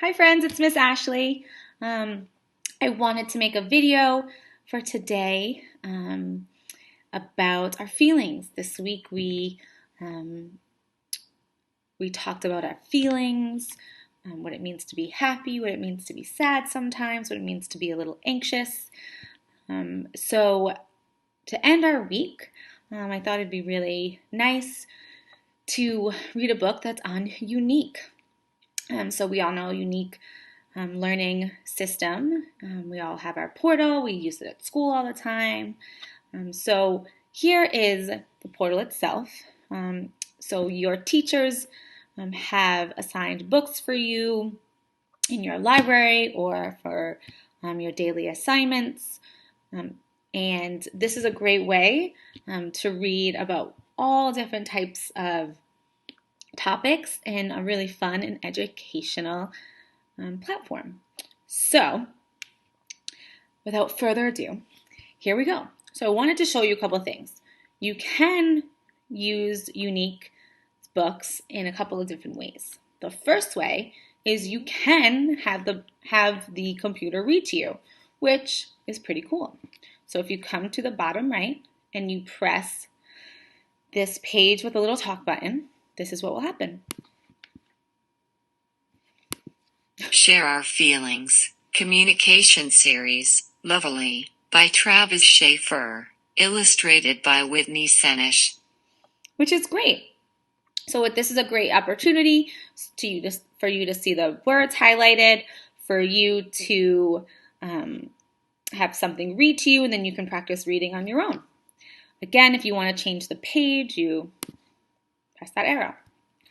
Hi friends, it's Miss Ashley. I wanted to make a video for today about our feelings. This week we talked about our feelings, what it means to be happy, what it means to be sad sometimes, what it means to be a little anxious. So to end our week, I thought it'd be really nice to read a book that's on Younique. So we all know Younique learning system. We all have our portal. We use it at school all the time. So here is the portal itself. So your teachers have assigned books for you in your library or for your daily assignments. And this is a great way to read about all different types of topics in a really fun and educational platform. So, without further ado, here we go. So I wanted to show you a couple of things. You can use Younique books in a couple of different ways. The first way is you can have the computer read to you, which is pretty cool. So if you come to the bottom right and you press this page with a little talk button, this is what will happen. Share Our Feelings, Communication Series, Lovely, by Travis Schaefer, illustrated by Whitney Senish. Which is great. So this is a great opportunity for you to see the words highlighted, for you to have something read to you, and then you can practice reading on your own. Again, if you want to change the page, you press that arrow.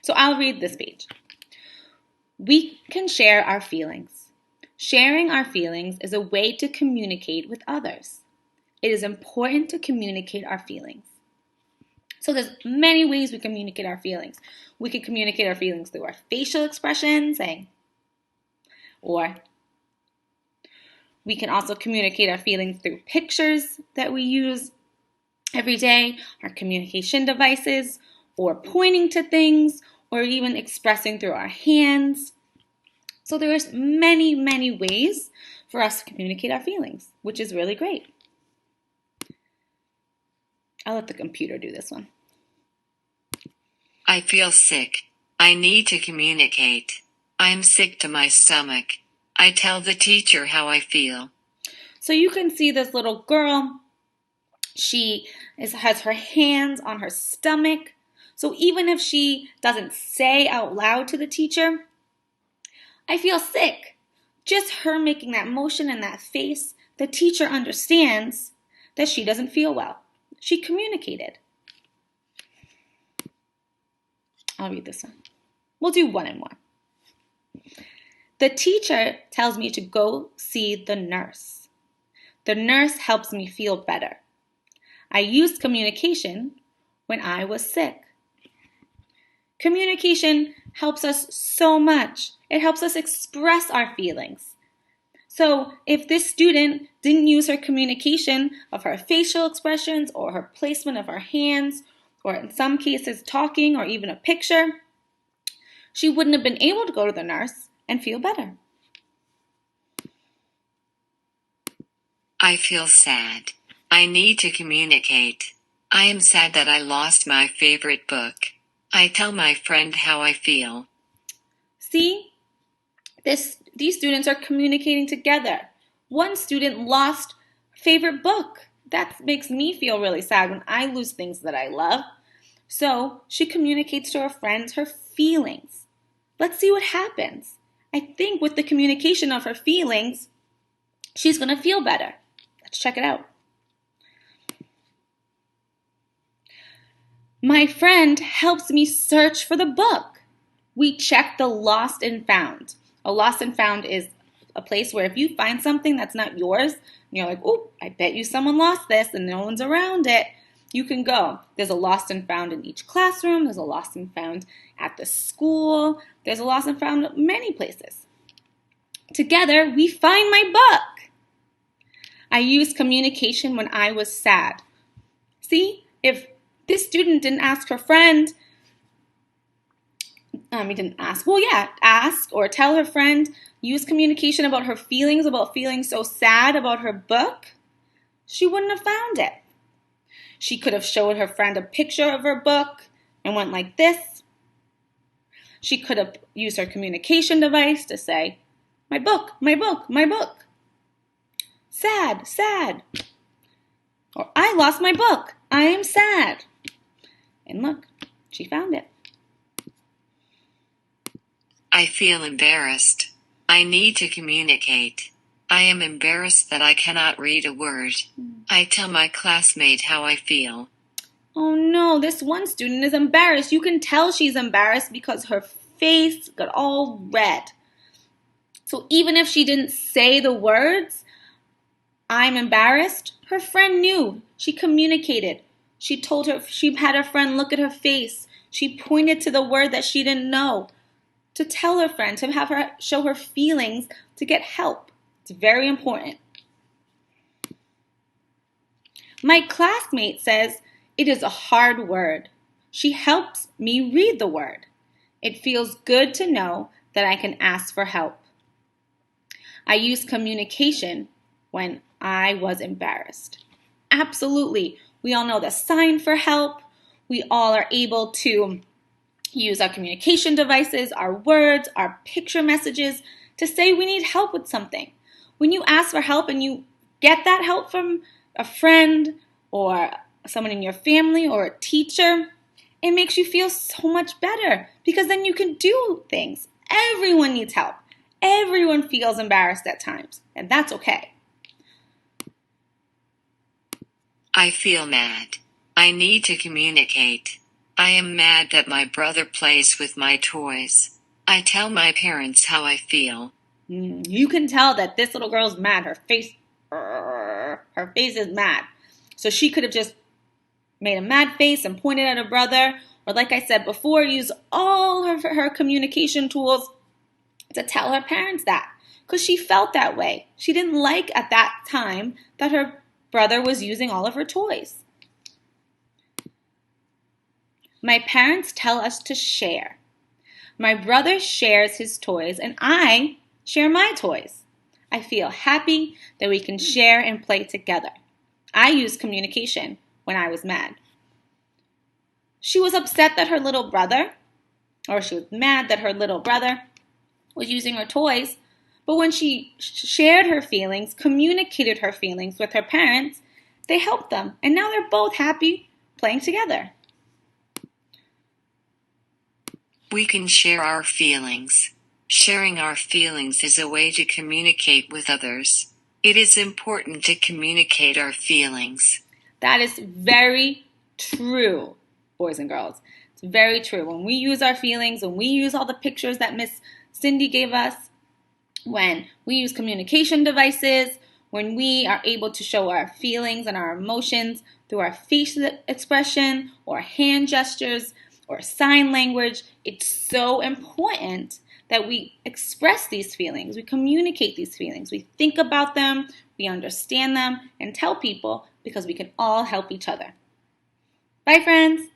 So I'll read this page. We can share our feelings. Sharing our feelings is a way to communicate with others. It is important to communicate our feelings. So there's many ways we communicate our feelings. We can communicate our feelings through our facial expressions, or we can also communicate our feelings through pictures that we use every day, our communication devices, or pointing to things, or even expressing through our hands. So there's many, many ways for us to communicate our feelings, which is really great. I'll let the computer do this one. I feel sick. I need to communicate. I'm sick to my stomach. I tell the teacher how I feel. So you can see this little girl. She has her hands on her stomach. So even if she doesn't say out loud to the teacher, I feel sick, just her making that motion and that face, the teacher understands that she doesn't feel well. She communicated. I'll read this one. We'll do one and one. The teacher tells me to go see the nurse. The nurse helps me feel better. I used communication when I was sick. Communication helps us so much. It helps us express our feelings. So if this student didn't use her communication of her facial expressions or her placement of her hands, or in some cases talking or even a picture, she wouldn't have been able to go to the nurse and feel better. I feel sad. I need to communicate. I am sad that I lost my favorite book. I tell my friend how I feel. See, these students are communicating together. One student lost her favorite book. That makes me feel really sad when I lose things that I love. So she communicates to her friends her feelings. Let's see what happens. I think with the communication of her feelings, she's going to feel better. Let's check it out. My friend helps me search for the book. We check the lost and found. A lost and found is a place where if you find something that's not yours, and you're like, oh, I bet you someone lost this and no one's around it, you can go. There's a lost and found in each classroom. There's a lost and found at the school. There's a lost and found many places. Together, we find my book. I used communication when I was sad. See, if this student didn't ask her friend You didn't ask. Well, yeah, ask or tell her friend, use communication about her feelings, about feeling so sad about her book. She wouldn't have found it. She could have showed her friend a picture of her book and went like this. She could have used her communication device to say, my book, my book, my book. Sad, sad. Or I lost my book. I am sad. And look, she found it. I feel embarrassed. I need to communicate. I am embarrassed that I cannot read a word. I tell my classmate how I feel. Oh no, this one student is embarrassed. You can tell she's embarrassed because her face got all red. So even if she didn't say the words, I'm embarrassed, her friend knew. She communicated. She told her, she had her friend look at her face. She pointed to the word that she didn't know to tell her friend, to have her show her feelings, to get help. It's very important. My classmate says it is a hard word. She helps me read the word. It feels good to know that I can ask for help. I use communication when I was embarrassed. Absolutely. We all know the sign for help. We all are able to use our communication devices, our words, our picture messages to say we need help with something. When you ask for help and you get that help from a friend or someone in your family or a teacher, it makes you feel so much better because then you can do things. Everyone needs help. Everyone feels embarrassed at times, and that's okay. I feel mad. I need to communicate. I am mad that my brother plays with my toys. I tell my parents how I feel. You can tell that this little girl's mad. Her face is mad. So she could have just made a mad face and pointed at her brother, or like I said before, use all her communication tools to tell her parents that, because she felt that way. She didn't like at that time that her brother was using all of her toys. My parents tell us to share. My brother shares his toys and I share my toys. I feel happy that we can share and play together. I used communication when I was mad. She was upset that her little brother, or she was mad that her little brother was using her toys, but when she shared her feelings, communicated her feelings with her parents, they helped them, and now they're both happy playing together. We can share our feelings. Sharing our feelings is a way to communicate with others. It is important to communicate our feelings. That is very true, boys and girls. It's very true. When we use our feelings, when we use all the pictures that Miss Cindy gave us, when we use communication devices, when we are able to show our feelings and our emotions through our facial expression or hand gestures or sign language, it's so important that we express these feelings, we communicate these feelings, we think about them, we understand them, and tell people because we can all help each other. Bye, friends.